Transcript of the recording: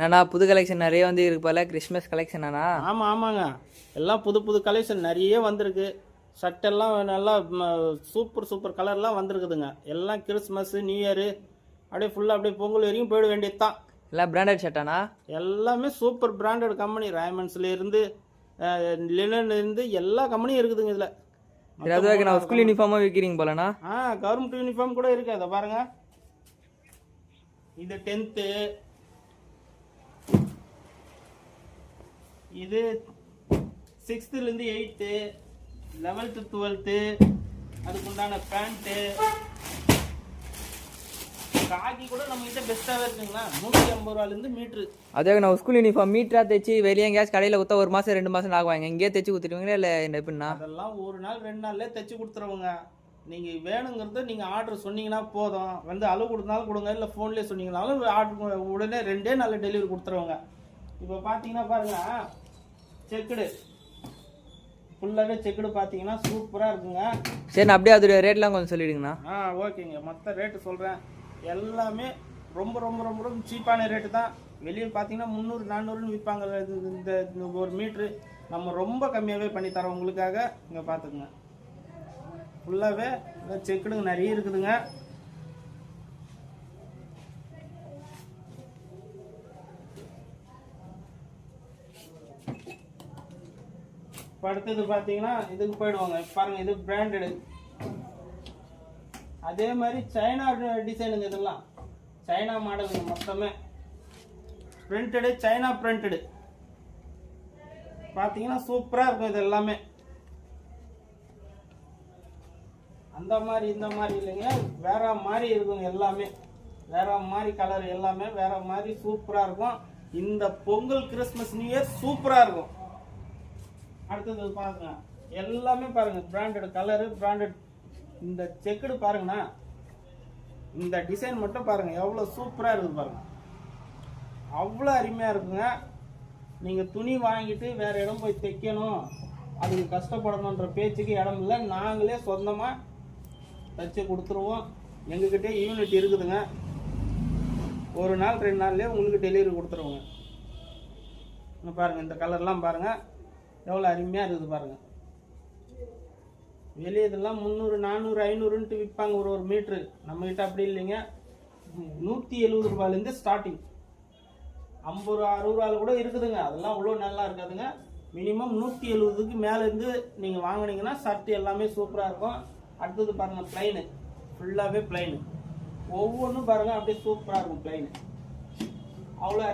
என்னண்ணா புது கலெக்ஷன் நிறைய வந்து இருக்கு போல, கிறிஸ்மஸ் கலெக்ஷன் அண்ணா? ஆமாங்க, எல்லாம் புது புது கலெக்ஷன் நிறைய வந்திருக்கு. ஷர்ட்டெல்லாம் நல்லா சூப்பர் சூப்பர் கலர்லாம் வந்திருக்குதுங்க. எல்லாம் கிறிஸ்மஸ் நியூ இயரு அப்படியே ஃபுல்லாக அப்படியே பொங்கல் வரைக்கும் போயிட வேண்டியது தான். எல்லாம் பிராண்டட் ஷர்ட்டாண்ணா? எல்லாமே சூப்பர் பிராண்டட் கம்பெனி, ராய்மண்ட்ஸ்லேருந்து லினன்லேருந்து எல்லா கம்பெனியும் இருக்குதுங்க இதில். அதுவாக நான் ஸ்கூல் யூனிஃபார்மாக விற்கிறீங்க போலண்ணா? கவர்மெண்ட் யூனிஃபார்ம் கூட இருக்குது. அதை பாருங்கள், இது 10th, இது 6th-லேருந்து 8th, 11th 12th, அதுக்குண்டான பேண்ட்டு காக்கி கூட நம்ம கிட்ட பெஸ்ட்டாகவே இருக்குங்களா. 150 ரூபாலேருந்து மீட்ரு. அதுவாக நான் ஸ்கூல் யூனிஃபார்ம் மீட்டராக தைச்சி வெளியே எங்கேயாச்சும் கடையில் கொடுத்தா 1 மாதம் 2 மாதம் ஆகுவாங்க. இங்கேயே தைச்சி கொடுத்துருவீங்களா இல்லை என்ன எப்படின்னா? அதெல்லாம் 1 நாள் 2 நாள்லேயே தைச்சி கொடுத்துருவோங்க. நீங்கள் வேணுங்கிறத நீங்கள் ஆர்டர் சொன்னீங்கன்னா போதும், வந்து அளவு கொடுத்தாலும் கொடுங்க, இல்லை ஃபோன்லேயே சொன்னீங்கனாலும் ஆர்டர் உடனே 2 நாளில் டெலிவரி கொடுத்துருவோங்க. இப்போ பார்த்தீங்கன்னா பாருங்கள், செக்குடு ஃபுல்லாகவே செக்குடு பார்த்தீங்கன்னா சூப்பராக இருக்குங்க. சரி, நான் அப்படியே அதோடைய ரேட்லாம் கொஞ்சம் சொல்லிவிடுங்கண்ணா. ஓகேங்க, மொத்த ரேட்டு சொல்கிறேன். எல்லாமே ரொம்ப ரொம்ப ரொம்ப ரொம்ப சீப்பான ரேட்டு தான். வெளியே பார்த்தீங்கன்னா 300-400ன்னு விற்பாங்க இந்த ஒரு மீட்ரு. நம்ம ரொம்ப கம்மியாகவே பண்ணி தரோம் உங்களுக்காக. இங்கே பார்த்துக்குங்க, ஃபுல்லாகவே செக்குடுங்க நிறைய இருக்குதுங்க. இப்போ அடுத்தது பார்த்தீங்கன்னா இதுக்கு போயிடுவாங்க. பாருங்கள், இது பிராண்டடு. அதே மாதிரி சைனா டிசைனுங்க, இதெல்லாம் சைனா மாடலுங்க. மொத்தமே பிரிண்டடு, சைனா பிரிண்டடு பார்த்தீங்கன்னா சூப்பராக இருக்கும். இது எல்லாமே அந்த மாதிரி இந்த மாதிரி இல்லைங்க, வேற மாதிரி இருக்குங்க. எல்லாமே வேற மாதிரி கலர், எல்லாமே வேற மாதிரி சூப்பராக இருக்கும். இந்த பொங்கல் கிறிஸ்மஸ் நியூ இயர் சூப்பராக இருக்கும். அடுத்தது பாருங்க, எல்லாமே பாருங்க பிராண்டட் கலரு, பிராண்டட். இந்த செக்குடு பாருங்கண்ணா, இந்த டிசைன் மட்டும் பாருங்க எவ்வளோ சூப்பராக இருக்குது பாருங்க, அவ்வளோ அருமையாக இருக்குங்க. நீங்கள் துணி வாங்கிட்டு வேற இடம் போய் தைக்கணும், அதுக்கு கஷ்டப்படணுன்ற பேச்சுக்கு இடம் இல்லை. நாங்களே சொந்தமாக தைச்சி கொடுத்துருவோம். எங்ககிட்ட யூனிட் இருக்குதுங்க. 1 நாள் 2 நாள்லேயே உங்களுக்கு டெலிவரி கொடுத்துருவோங்க. இன்னும் பாருங்கள், இந்த கலர்லாம் பாருங்கள் எவ்வளோ அருமையாக இருக்குது பாருங்கள். வெளியே இதெல்லாம் 300, 400, 500ன்ட்டு விற்பாங்க ஒரு மீட்ரு. நம்மகிட்ட அப்படி இல்லைங்க. 170 ரூபாயிலேருந்து ஸ்டார்டிங். 50 ரூபா 60 ரூபாயில் கூட இருக்குதுங்க. அதெல்லாம் அவ்வளோ நல்லா இருக்காதுங்க. மினிமம் 170க்கு மேலேருந்து நீங்கள் வாங்கினீங்கன்னா ஷர்ட் எல்லாமே சூப்பராக இருக்கும். அடுத்தது பாருங்கள், பிளைனு ஃபுல்லாகவே பிளைனு. ஒவ்வொன்றும் பாருங்கள் அப்படியே சூப்பராக இருக்கும் பிளைனு. அவ்வளோ